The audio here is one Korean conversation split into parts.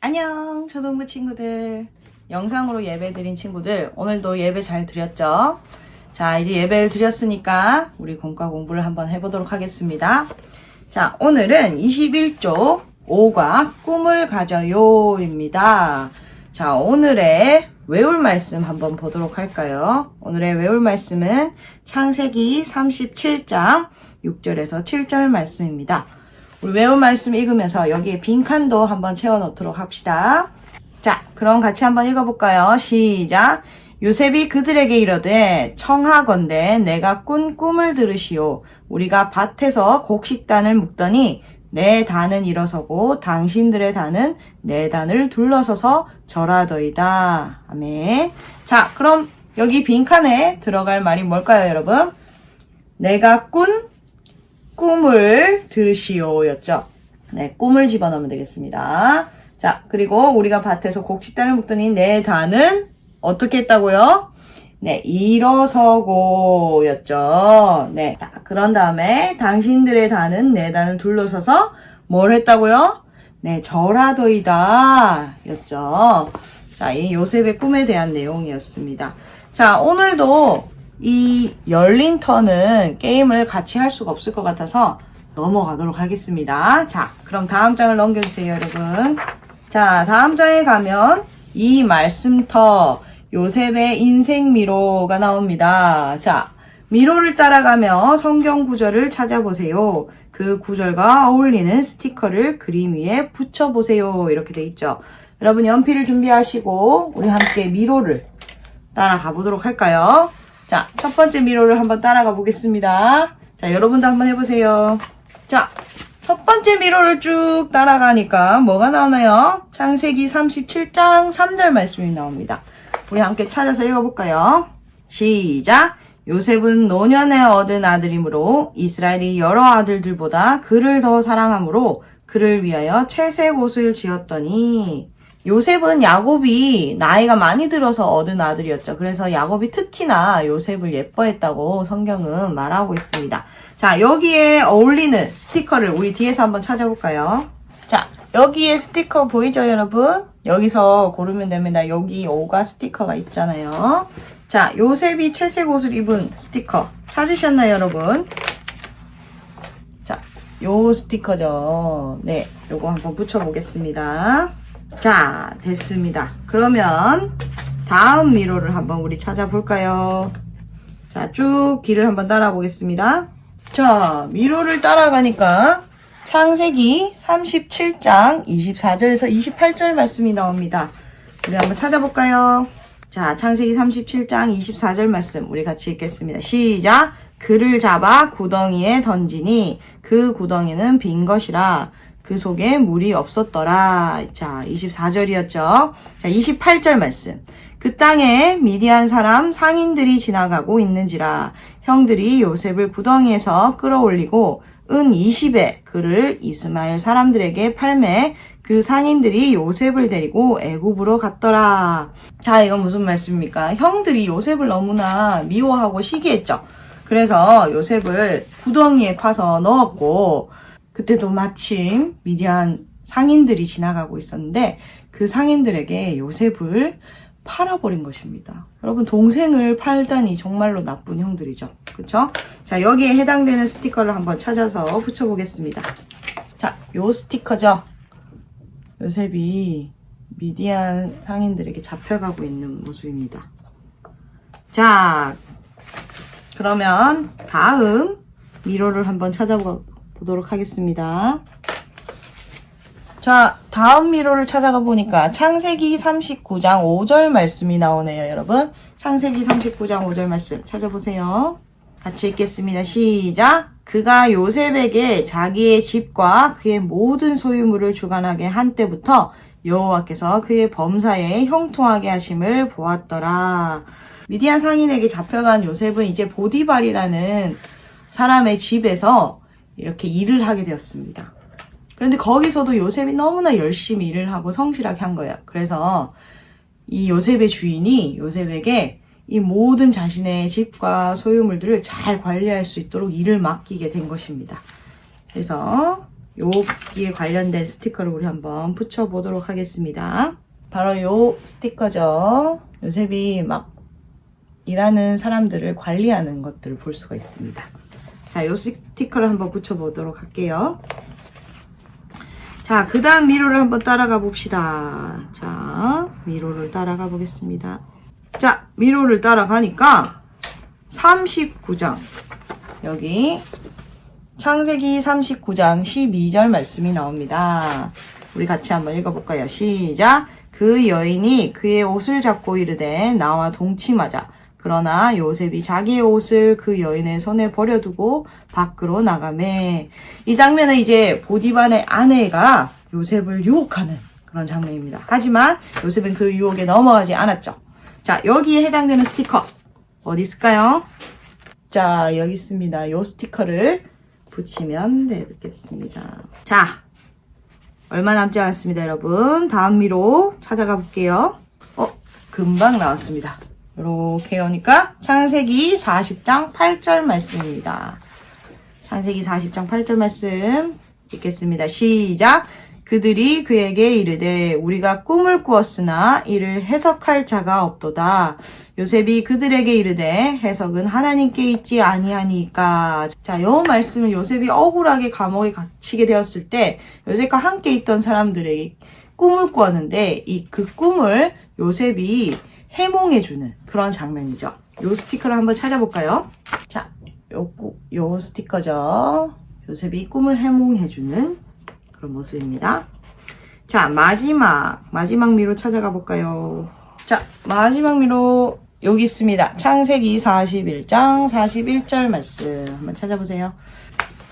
안녕 초등부 친구들, 영상으로 예배 드린 친구들, 오늘도 예배 잘 드렸죠? 자, 이제 예배를 드렸으니까 우리 공과 공부를 한번 해보도록 하겠습니다. 자, 오늘은 21조 5과 꿈을 가져요 입니다. 자, 오늘의 외울 말씀 한번 보도록 할까요? 오늘의 외울 말씀은 창세기 37장 6절에서 7절 말씀입니다. 우리 외운 말씀 읽으면서 여기에 빈칸도 한번 채워 넣도록 합시다. 자, 그럼 같이 한번 읽어볼까요? 시작! 요셉이 그들에게 이르되 청하건대 내가 꾼 꿈을 들으시오. 우리가 밭에서 곡식단을 묶더니 내 단은 일어서고 당신들의 단은 내 단을 둘러서서 절하더이다. 아멘. 자, 그럼 여기 빈칸에 들어갈 말이 뭘까요, 여러분? 내가 꾼 꿈을 들으시오 였죠. 네, 꿈을 집어넣으면 되겠습니다. 자, 그리고 우리가 밭에서 곡식단을 묶더니 내 단은 어떻게 했다고요? 네, 일어서고 였죠. 네, 자, 그런 다음에 당신들의 단은 내 단을 둘러서서 뭘 했다고요? 네, 절하더이다 였죠. 자, 이 요셉의 꿈에 대한 내용이었습니다. 자, 오늘도 이 열린 턴은 게임을 같이 할 수가 없을 것 같아서 넘어가도록 하겠습니다. 자, 그럼 다음 장을 넘겨주세요, 여러분. 자, 다음 장에 가면 이 말씀터 요셉의 인생 미로가 나옵니다. 자, 미로를 따라가며 성경 구절을 찾아보세요. 그 구절과 어울리는 스티커를 그림 위에 붙여보세요. 이렇게 돼 있죠. 여러분 연필을 준비하시고 우리 함께 미로를 따라가 보도록 할까요? 자, 첫 번째 미로를 한번 따라가 보겠습니다. 자, 여러분도 한번 해보세요. 자, 첫 번째 미로를 쭉 따라가니까 뭐가 나오나요? 창세기 37장 3절 말씀이 나옵니다. 우리 함께 찾아서 읽어볼까요? 시작! 요셉은 노년에 얻은 아들이므로 이스라엘이 여러 아들들보다 그를 더 사랑하므로 그를 위하여 채색 옷을 지었더니, 요셉은 야곱이 나이가 많이 들어서 얻은 아들이었죠. 그래서 야곱이 특히나 요셉을 예뻐했다고 성경은 말하고 있습니다. 자, 여기에 어울리는 스티커를 우리 뒤에서 한번 찾아볼까요? 자, 여기에 스티커 보이죠, 여러분? 여기서 고르면 됩니다. 여기 5가 스티커가 있잖아요. 자, 요셉이 채색 옷을 입은 스티커 찾으셨나요, 여러분? 자, 요 스티커죠. 네, 요거 한번 붙여보겠습니다. 자, 됐습니다. 그러면 다음 미로를 한번 우리 찾아볼까요? 자, 쭉 길을 한번 따라 보겠습니다. 자, 미로를 따라가니까 창세기 37장 24절에서 28절 말씀이 나옵니다. 우리 한번 찾아볼까요? 자, 창세기 37장 24절 말씀 우리 같이 읽겠습니다. 시작! 그를 잡아 구덩이에 던지니 그 구덩이는 빈 것이라 그 속에 물이 없었더라. 자, 24절이었죠. 자, 28절 말씀. 그 땅에 미디안 사람 상인들이 지나가고 있는지라 형들이 요셉을 구덩이에서 끌어올리고 은 20에 그를 이스마엘 사람들에게 팔매 그 상인들이 요셉을 데리고 애굽으로 갔더라. 자, 이건 무슨 말씀입니까? 형들이 요셉을 너무나 미워하고 시기했죠. 그래서 요셉을 구덩이에 파서 넣었고, 그때도 마침 미디안 상인들이 지나가고 있었는데 그 상인들에게 요셉을 팔아버린 것입니다. 여러분, 동생을 팔다니 정말로 나쁜 형들이죠. 그쵸? 자, 여기에 해당되는 스티커를 한번 찾아서 붙여보겠습니다. 자, 요 스티커죠. 요셉이 미디안 상인들에게 잡혀가고 있는 모습입니다. 자, 그러면 다음 미로를 한번 찾아보도록 하겠습니다. 자, 다음 미로를 찾아가 보니까 창세기 39장 5절 말씀이 나오네요, 여러분. 창세기 39장 5절 말씀 찾아보세요. 같이 읽겠습니다. 시작! 그가 요셉에게 자기의 집과 그의 모든 소유물을 주관하게 한 때부터 여호와께서 그의 범사에 형통하게 하심을 보았더라. 미디안 상인에게 잡혀간 요셉은 이제 보디발이라는 사람의 집에서 이렇게 일을 하게 되었습니다. 그런데 거기서도 요셉이 너무나 열심히 일을 하고 성실하게 한 거예요. 그래서 이 요셉의 주인이 요셉에게 이 모든 자신의 집과 소유물들을 잘 관리할 수 있도록 일을 맡기게 된 것입니다. 그래서 여기에 관련된 스티커를 우리 한번 붙여보도록 하겠습니다. 바로 요 스티커죠. 요셉이 막 일하는 사람들을 관리하는 것들을 볼 수가 있습니다. 자, 요 스티커를 한번 붙여보도록 할게요. 자, 그 다음 미로를 한번 따라가 봅시다. 자, 미로를 따라가 보겠습니다. 자, 미로를 따라가니까 39장 여기 창세기 39장 12절 말씀이 나옵니다. 우리 같이 한번 읽어볼까요? 시작. 그 여인이 그의 옷을 잡고 이르되 나와 동침하자. 그러나 요셉이 자기의 옷을 그 여인의 손에 버려두고 밖으로 나가매. 이 장면은 이제 보디발의 아내가 요셉을 유혹하는 그런 장면입니다. 하지만 요셉은 그 유혹에 넘어가지 않았죠. 자, 여기에 해당되는 스티커 어디 있을까요? 자, 여기 있습니다. 요 스티커를 붙이면 되겠습니다. 자, 얼마 남지 않았습니다, 여러분. 다음 미로 찾아가 볼게요. 금방 나왔습니다. 이렇게 오니까 창세기 40장 8절 말씀입니다. 창세기 40장 8절 말씀 읽겠습니다. 시작. 그들이 그에게 이르되 우리가 꿈을 꾸었으나 이를 해석할 자가 없도다. 요셉이 그들에게 이르되 해석은 하나님께 있지 아니하니까. 자, 요 말씀은 요셉이 억울하게 감옥에 갇히게 되었을 때 요셉과 함께 있던 사람들에게 꿈을 꾸었는데 그 꿈을 요셉이 해몽해주는 그런 장면이죠. 요 스티커를 한번 찾아볼까요? 자, 요 스티커죠. 요셉이 꿈을 해몽해주는 그런 모습입니다. 자, 마지막 미로 찾아가 볼까요? 자, 마지막 미로 여기 있습니다. 창세기 41장 41절 말씀 한번 찾아보세요.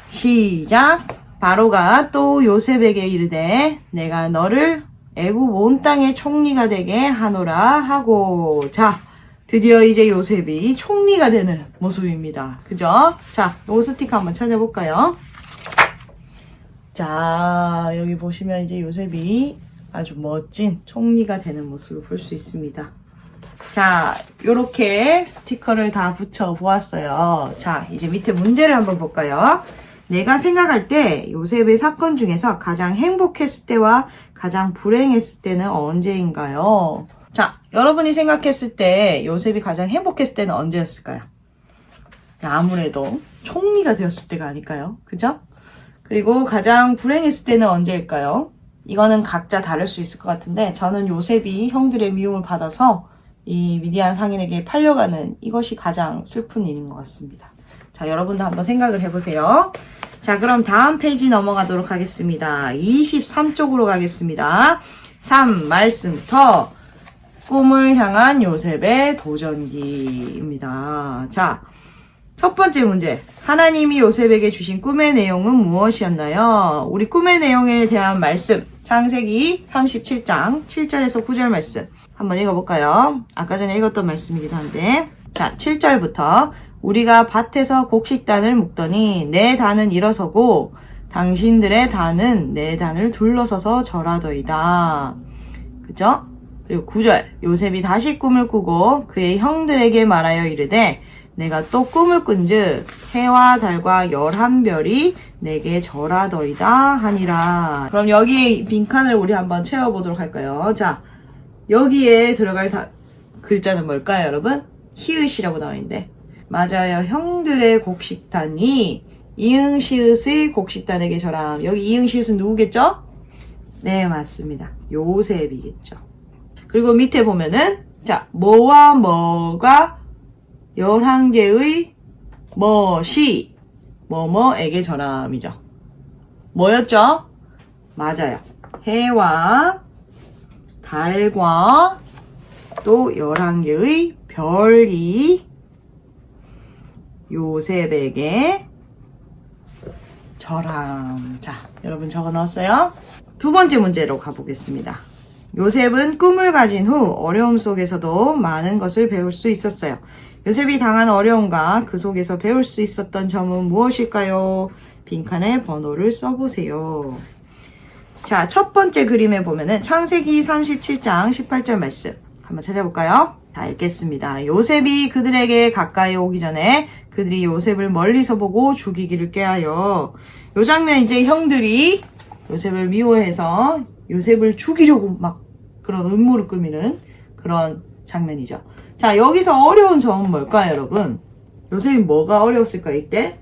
시작. 바로가 또 요셉에게 이르되 내가 너를 애굽 온 땅의 총리가 되게 하노라 하고. 자, 드디어 이제 요셉이 총리가 되는 모습입니다. 그죠? 자, 요 스티커 한번 찾아볼까요? 자, 여기 보시면 이제 요셉이 아주 멋진 총리가 되는 모습을 볼 수 있습니다. 자, 요렇게 스티커를 다 붙여 보았어요. 자, 이제 밑에 문제를 한번 볼까요? 내가 생각할 때 요셉의 사건 중에서 가장 행복했을 때와 가장 불행했을 때는 언제인가요? 자, 여러분이 생각했을 때 요셉이 가장 행복했을 때는 언제였을까요? 아무래도 총리가 되었을 때가 아닐까요? 그죠? 그리고 가장 불행했을 때는 언제일까요? 이거는 각자 다를 수 있을 것 같은데 저는 요셉이 형들의 미움을 받아서 이 미디안 상인에게 팔려가는 이것이 가장 슬픈 일인 것 같습니다. 자, 여러분도 한번 생각을 해보세요. 자, 그럼 다음 페이지 넘어가도록 하겠습니다. 23쪽으로 가겠습니다. 3 말씀부터 꿈을 향한 요셉의 도전기입니다. 자, 첫 번째 문제. 하나님이 요셉에게 주신 꿈의 내용은 무엇이었나요? 우리 꿈의 내용에 대한 말씀. 창세기 37장 7절에서 9절 말씀. 한번 읽어볼까요? 아까 전에 읽었던 말씀이기도 한데. 자, 7절부터 우리가 밭에서 곡식단을 묶더니 내 단은 일어서고 당신들의 단은 내 단을 둘러서서 절하더이다. 그죠? 그리고 9절. 요셉이 다시 꿈을 꾸고 그의 형들에게 말하여 이르되 내가 또 꿈을 꾼즉 해와 달과 11별이 내게 절하더이다 하니라. 그럼 여기 빈칸을 우리 한번 채워보도록 할까요? 자, 여기에 들어갈 글자는 뭘까요, 여러분? 히읗이라고 나와 있는데 맞아요. 형들의 곡식단이 이응시읒의 곡식단에게 절함. 여기 이응시읒은 누구겠죠? 네, 맞습니다. 요셉이겠죠. 그리고 밑에 보면은 자, 뭐와 뭐가 11개의 뭐시 뭐뭐에게 절함이죠. 뭐였죠? 맞아요. 해와 달과 또 11개의 별이 요셉에게 절함. 자, 여러분 적어 넣었어요? 두 번째 문제로 가보겠습니다. 요셉은 꿈을 가진 후 어려움 속에서도 많은 것을 배울 수 있었어요. 요셉이 당한 어려움과 그 속에서 배울 수 있었던 점은 무엇일까요? 빈칸에 번호를 써보세요. 자, 첫 번째 그림에 보면은 창세기 37장 18절 말씀 한번 찾아볼까요? 자, 읽겠습니다. 요셉이 그들에게 가까이 오기 전에 그들이 요셉을 멀리서 보고 죽이기를 꾀하여 요 장면 이제 형들이 요셉을 미워해서 요셉을 죽이려고 막 그런 음모를 꾸미는 그런 장면이죠. 자, 여기서 어려운 점은 뭘까요, 여러분? 요셉이 뭐가 어려웠을까, 이때?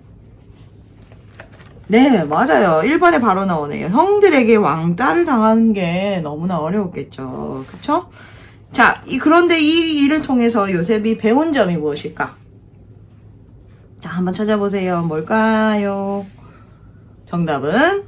네, 맞아요. 1번에 바로 나오네요. 형들에게 왕따를 당하는 게 너무나 어려웠겠죠. 그쵸? 자, 그런데 이 일을 통해서 요셉이 배운 점이 무엇일까? 자, 한번 찾아보세요. 뭘까요? 정답은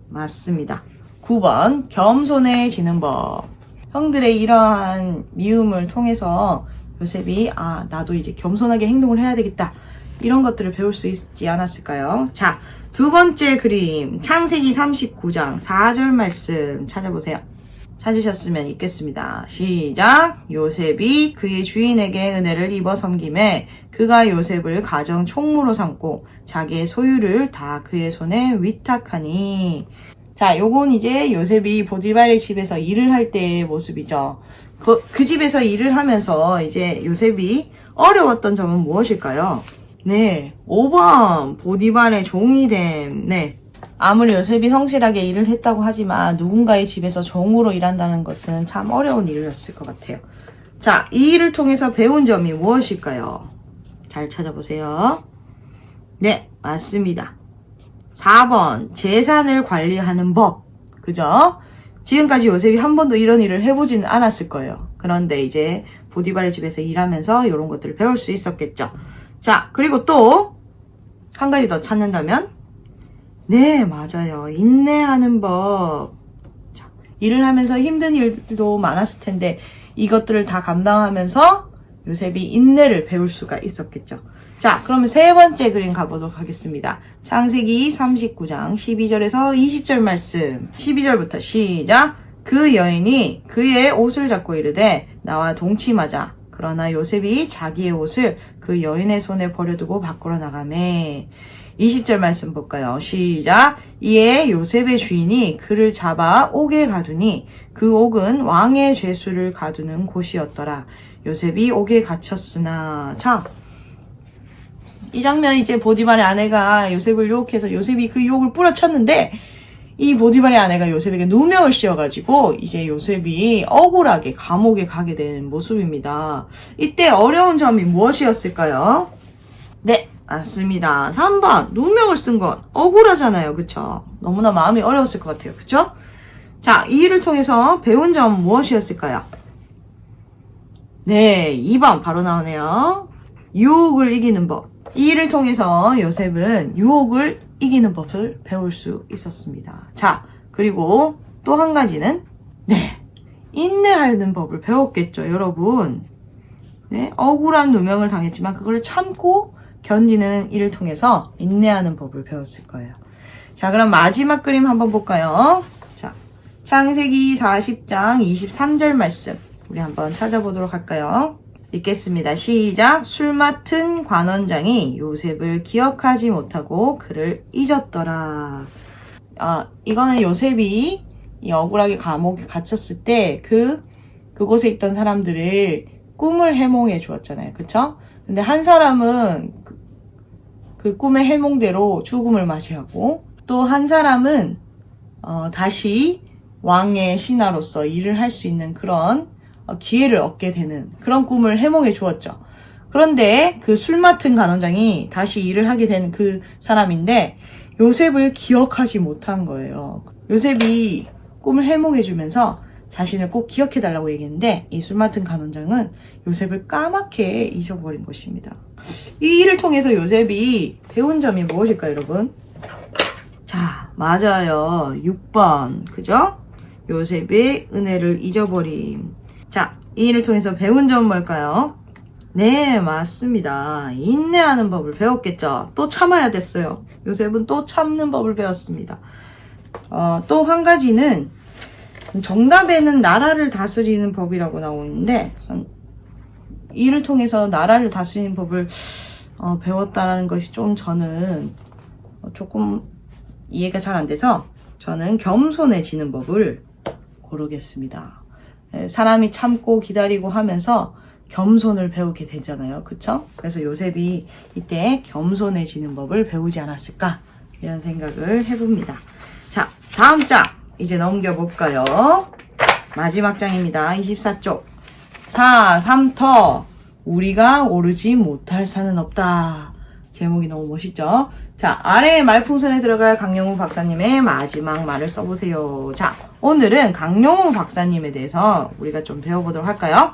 맞습니다. 9번 겸손해지는 법. 형들의 이러한 미움을 통해서 요셉이 나도 이제 겸손하게 행동을 해야 되겠다. 이런 것들을 배울 수 있지 않았을까요? 자, 두 번째 그림 창세기 39장 4절 말씀 찾아보세요. 찾으셨으면 읽겠습니다. 시작. 요셉이 그의 주인에게 은혜를 입어 섬김에 그가 요셉을 가정 총무로 삼고 자기의 소유를 다 그의 손에 위탁하니. 자, 요건 이제 요셉이 보디발의 집에서 일을 할 때의 모습이죠. 그 집에서 일을 하면서 이제 요셉이 어려웠던 점은 무엇일까요? 네, 5번 보디발의 종이 됨. 네, 아무리 요셉이 성실하게 일을 했다고 하지만 누군가의 집에서 종으로 일한다는 것은 참 어려운 일이었을 것 같아요. 자, 이 일을 통해서 배운 점이 무엇일까요? 잘 찾아보세요. 네, 맞습니다. 4번 재산을 관리하는 법. 그죠? 지금까지 요셉이 한 번도 이런 일을 해보지는 않았을 거예요. 그런데 이제 보디발의 집에서 일하면서 이런 것들을 배울 수 있었겠죠. 자, 그리고 또 한 가지 더 찾는다면, 네, 맞아요. 인내하는 법. 자, 일을 하면서 힘든 일도 많았을 텐데 이것들을 다 감당하면서 요셉이 인내를 배울 수가 있었겠죠. 자, 그러면 세 번째 그림 가보도록 하겠습니다. 창세기 39장 12절에서 20절 말씀. 12절부터 시작. 그 여인이 그의 옷을 잡고 이르되 나와 동침하자. 그러나 요셉이 자기의 옷을 그 여인의 손에 버려두고 밖으로 나가매. 20절 말씀 볼까요? 시작. 이에 요셉의 주인이 그를 잡아 옥에 가두니 그 옥은 왕의 죄수를 가두는 곳이었더라. 요셉이 옥에 갇혔으나. 자, 이 장면 이제 보디발의 아내가 요셉을 유혹해서 요셉이 그 유혹을 뿌려쳤는데 이 보디발의 아내가 요셉에게 누명을 씌워가지고 이제 요셉이 억울하게 감옥에 가게 된 모습입니다. 이때 어려운 점이 무엇이었을까요? 네, 맞습니다. 3번 누명을 쓴 것 억울하잖아요. 그쵸? 너무나 마음이 어려웠을 것 같아요. 그쵸? 자, 이 일을 통해서 배운 점 무엇이었을까요? 네, 2번 바로 나오네요. 유혹을 이기는 법. 이 일을 통해서 요셉은 유혹을 이기는 법을 배울 수 있었습니다. 자, 그리고 또 한 가지는 네, 인내하는 법을 배웠겠죠, 여러분. 네, 억울한 누명을 당했지만 그걸 참고 견디는 일을 통해서 인내하는 법을 배웠을 거예요. 자, 그럼 마지막 그림 한번 볼까요? 자, 창세기 40장 23절 말씀 우리 한번 찾아보도록 할까요? 읽겠습니다. 시작. 술 맡은 관원장이 요셉을 기억하지 못하고 그를 잊었더라. 이거는 요셉이 이 억울하게 감옥에 갇혔을 때 그곳에 있던 사람들을 꿈을 해몽해 주었잖아요. 그쵸? 근데 한 사람은 그 꿈의 해몽대로 죽음을 맞이하고 또 한 사람은 다시 왕의 신하로서 일을 할 수 있는 그런 기회를 얻게 되는 그런 꿈을 해몽해 주었죠. 그런데 그 술 맡은 간원장이 다시 일을 하게 된 그 사람인데 요셉을 기억하지 못한 거예요. 요셉이 꿈을 해몽해 주면서 자신을 꼭 기억해 달라고 얘기했는데 이 술 맡은 간원장은 요셉을 까맣게 잊어버린 것입니다. 이 일을 통해서 요셉이 배운 점이 무엇일까요, 여러분? 자, 맞아요. 6번. 그죠? 요셉의 은혜를 잊어버림. 자, 이 일을 통해서 배운 점은 뭘까요? 네, 맞습니다. 인내하는 법을 배웠겠죠. 또 참아야 됐어요. 요셉은 또 참는 법을 배웠습니다. 또 한 가지는 정답에는 나라를 다스리는 법이라고 나오는데 이 일을 통해서 나라를 다스리는 법을 배웠다는 것이 좀 저는 조금 이해가 잘 안 돼서 저는 겸손해지는 법을 고르겠습니다. 사람이 참고 기다리고 하면서 겸손을 배우게 되잖아요. 그쵸? 그래서 요셉이 이때 겸손해지는 법을 배우지 않았을까? 이런 생각을 해봅니다. 자, 다음 장 이제 넘겨볼까요? 마지막 장입니다. 24쪽. 4. 3터 우리가 오르지 못할 산은 없다. 제목이 너무 멋있죠? 자, 아래 말풍선에 들어갈 강영우 박사님의 마지막 말을 써보세요. 자, 오늘은 강영우 박사님에 대해서 우리가 좀 배워보도록 할까요?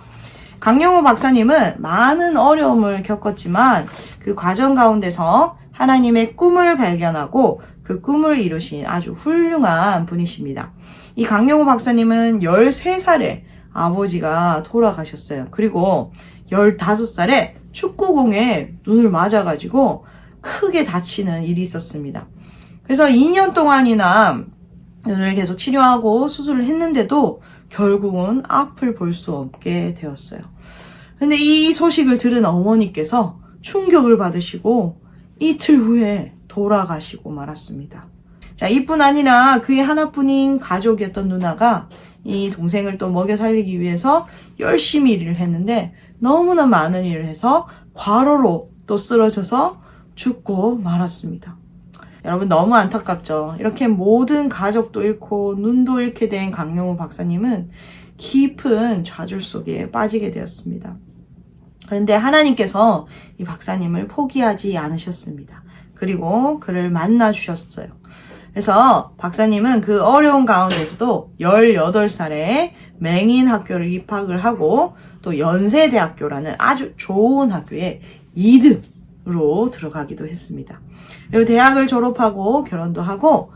강영우 박사님은 많은 어려움을 겪었지만 그 과정 가운데서 하나님의 꿈을 발견하고 그 꿈을 이루신 아주 훌륭한 분이십니다. 이 강영우 박사님은 13살에 아버지가 돌아가셨어요. 그리고 15살에 축구공에 눈을 맞아가지고 크게 다치는 일이 있었습니다. 그래서 2년 동안이나 눈을 계속 치료하고 수술을 했는데도 결국은 앞을 볼 수 없게 되었어요. 근데 이 소식을 들은 어머니께서 충격을 받으시고 이틀 후에 돌아가시고 말았습니다. 자, 이뿐 아니라 그의 하나뿐인 가족이었던 누나가 이 동생을 또 먹여 살리기 위해서 열심히 일을 했는데 너무나 많은 일을 해서 과로로 또 쓰러져서 죽고 말았습니다. 여러분 너무 안타깝죠? 이렇게 모든 가족도 잃고 눈도 잃게 된 강영우 박사님은 깊은 좌절 속에 빠지게 되었습니다. 그런데 하나님께서 이 박사님을 포기하지 않으셨습니다. 그리고 그를 만나 주셨어요. 그래서 박사님은 그 어려운 가운데서도 18살에 맹인학교를 입학을 하고 또 연세대학교라는 아주 좋은 학교에 2등으로 들어가기도 했습니다. 그리고 대학을 졸업하고 결혼도 하고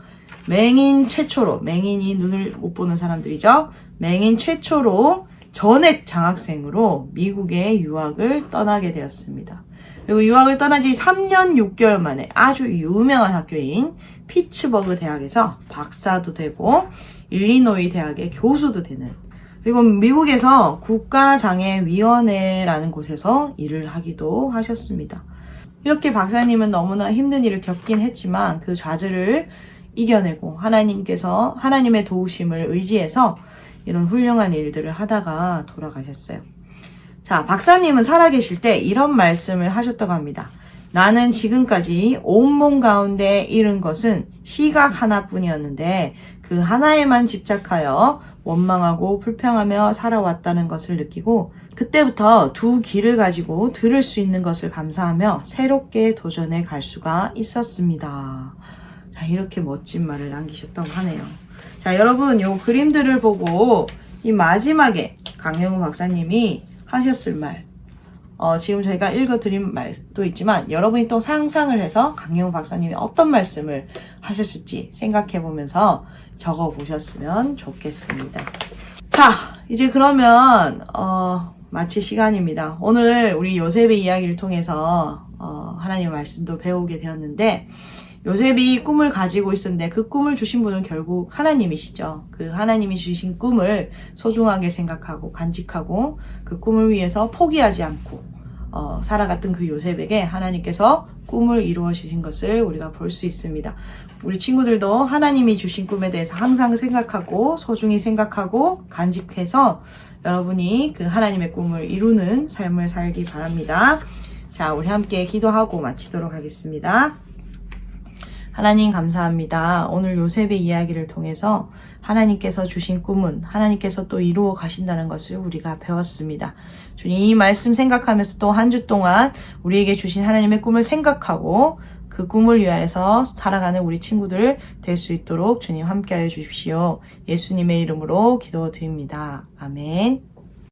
맹인 최초로, 맹인이 눈을 못 보는 사람들이죠. 맹인 최초로 전액 장학생으로 미국에 유학을 떠나게 되었습니다. 그리고 유학을 떠난 지 3년 6개월 만에 아주 유명한 학교인 피츠버그 대학에서 박사도 되고 일리노이 대학의 교수도 되는, 그리고 미국에서 국가장애위원회라는 곳에서 일을 하기도 하셨습니다. 이렇게 박사님은 너무나 힘든 일을 겪긴 했지만 그 좌절을 이겨내고 하나님의 도우심을 의지해서 이런 훌륭한 일들을 하다가 돌아가셨어요. 자, 박사님은 살아계실 때 이런 말씀을 하셨다고 합니다. 나는 지금까지 온몸 가운데 잃은 것은 시각 하나뿐이었는데 그 하나에만 집착하여 원망하고 불평하며 살아왔다는 것을 느끼고 그때부터 두 귀를 가지고 들을 수 있는 것을 감사하며 새롭게 도전해 갈 수가 있었습니다. 자, 이렇게 멋진 말을 남기셨다고 하네요. 자, 여러분 요 그림들을 보고 이 마지막에 강영우 박사님이 하셨을 말, 지금 저희가 읽어드린 말도 있지만 여러분이 또 상상을 해서 강영우 박사님이 어떤 말씀을 하셨을지 생각해보면서 적어보셨으면 좋겠습니다. 자, 이제 그러면 마칠 시간입니다. 오늘 우리 요셉의 이야기를 통해서 하나님의 말씀도 배우게 되었는데, 요셉이 꿈을 가지고 있었는데 그 꿈을 주신 분은 결국 하나님이시죠. 그 하나님이 주신 꿈을 소중하게 생각하고 간직하고 그 꿈을 위해서 포기하지 않고 살아갔던 그 요셉에게 하나님께서 꿈을 이루어 주신 것을 우리가 볼 수 있습니다. 우리 친구들도 하나님이 주신 꿈에 대해서 항상 생각하고 소중히 생각하고 간직해서 여러분이 그 하나님의 꿈을 이루는 삶을 살기 바랍니다. 자, 우리 함께 기도하고 마치도록 하겠습니다. 하나님 감사합니다. 오늘 요셉의 이야기를 통해서 하나님께서 주신 꿈은 하나님께서 또 이루어 가신다는 것을 우리가 배웠습니다. 주님, 이 말씀 생각하면서 또 한 주 동안 우리에게 주신 하나님의 꿈을 생각하고 그 꿈을 위하여서 살아가는 우리 친구들 될 수 있도록 주님 함께하여 주십시오. 예수님의 이름으로 기도드립니다. 아멘.